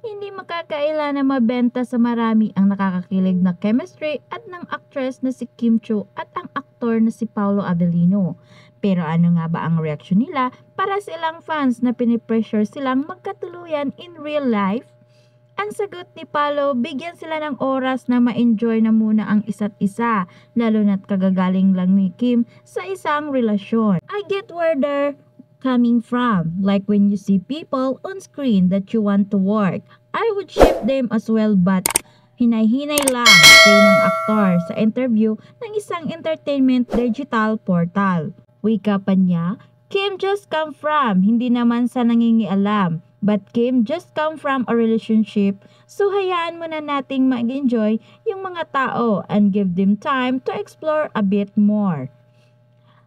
Hindi makakaila na mabenta sa marami ang nakakakilig na chemistry at ng actress na si Kim Chiu at ang aktor na si Paolo Avellino. Pero ano nga ba ang reaksyon nila para silang fans na pinipressure silang magkatuluyan in real life? Ang sagot ni Paolo, bigyan sila ng oras na ma-enjoy na muna ang isa't isa, lalo na't kagagaling lang ni Kim sa isang relasyon. I get where they're coming from, like when you see people on screen that you want to work. I would ship them as well, but hinay-hinay lang, say ng aktor sa interview ng isang entertainment digital portal. Wika pa niya, Kim just come from, hindi naman sa nangingialam. But Kim just come from a relationship, so hayaan muna nating mag-enjoy yung mga tao and give them time to explore a bit more.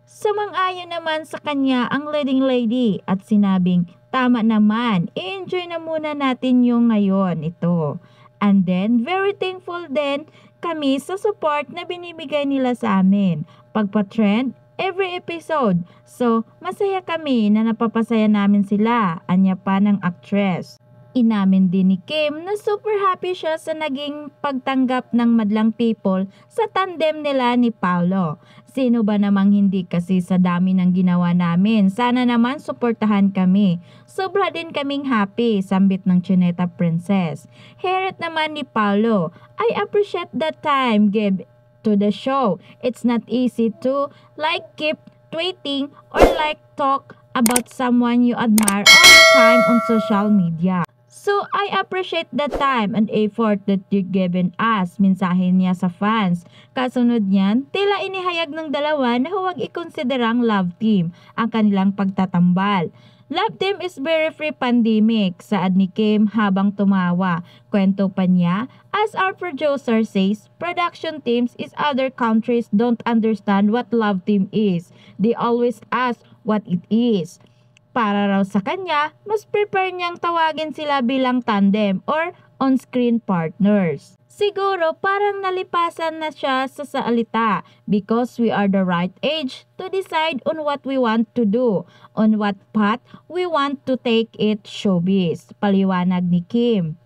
Sumang-ayon naman sa kanya ang leading lady at sinabing, tama naman, i-enjoy na muna natin yung ngayon ito. And then, very thankful din kami sa support na binibigay nila sa amin. Pagpa-trend, every episode. So, masaya kami na napapasaya namin sila, anya pa ng actress. Inamin din ni Kim na super happy siya sa naging pagtanggap ng madlang people sa tandem nila ni Paolo. Sino ba namang hindi kasi sa dami ng ginawa namin? Sana naman suportahan kami. Sobra din kaming happy, sambit ng Chineta Princess. Heret naman ni Paolo, I appreciate the time give to the show. It's not easy to keep tweeting or talk about someone you admire all the time on social media. So, I appreciate the time and effort that you've given us, mensahe niya sa fans. Kasunod niyan, tila inihayag ng dalawa na huwag ikonsiderang love team ang kanilang pagtatambal. Love team is very free pandemic, saad ni Kim habang tumawa. Kwento pa niya, as our producer says, production teams is other countries don't understand what love team is. They always ask what it is. Para raw sa kanya, mas prepare niyang tawagin sila bilang tandem or on-screen partners. Siguro parang nalipasan na siya sa salita because we are the right age to decide on what we want to do, on what path we want to take it showbiz, paliwanag ni Kim.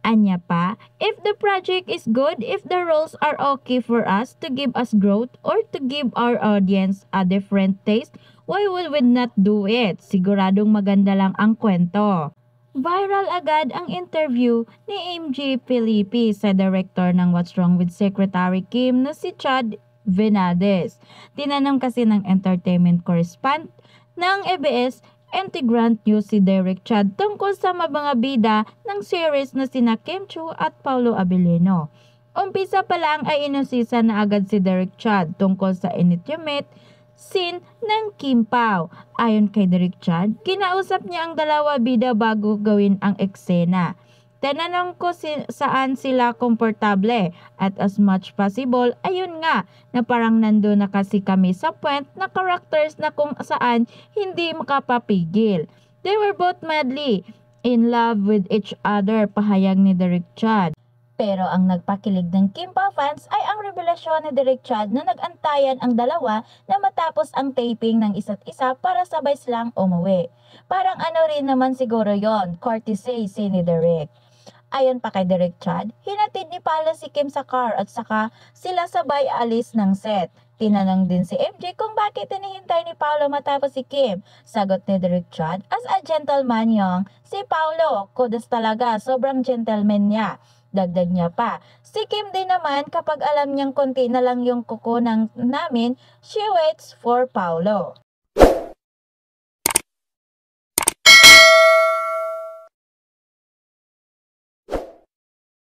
Anya pa, if the project is good, if the roles are okay for us to give us growth or to give our audience a different taste, why would we not do it? Siguradong maganda lang ang kwento. Viral agad ang interview ni MJ Felipe sa director ng What's Wrong with Secretary Kim na si Chad Venades. Tinanong kasi ng entertainment correspondent ng ABS Integrant News si Derek Chad tungkol sa mga bida ng series na sina Kim Chiu at Paolo Avellino. Umpisa pa lang ay inusisa na agad si Derek Chad tungkol sa intimate scene ng Kim Pao. Ayon kay Derek Chad, kinausap niya ang dalawa bida bago gawin ang eksena. Tinanong ko saan sila komportable at as much possible, ayun nga, na parang nandun na kasi kami sa point na characters na kung saan hindi makapapigil. They were both madly in love with each other, pahayag ni Derek Chad. Pero ang nagpakilig ng Kim Pao fans ay ang revelasyon ni Derek Chad na nagantayan ang dalawa na matapos ang taping ng isa't isa para sabay silang umuwi. Parang ano rin naman siguro yon, courtesy ni Derek. Ayon pa kay Derek Chad, hinatid ni Paolo si Kim sa car at saka sila sabay alis ng set. Tinanong din si MJ kung bakit hinihintay ni Paolo matapos si Kim. Sagot ni Derek Chad, as a gentleman yung si Paolo, kudos talaga, sobrang gentleman niya. Dagdag niya pa, si Kim din naman kapag alam niyang konti na lang yung kuko namin, she waits for Paolo.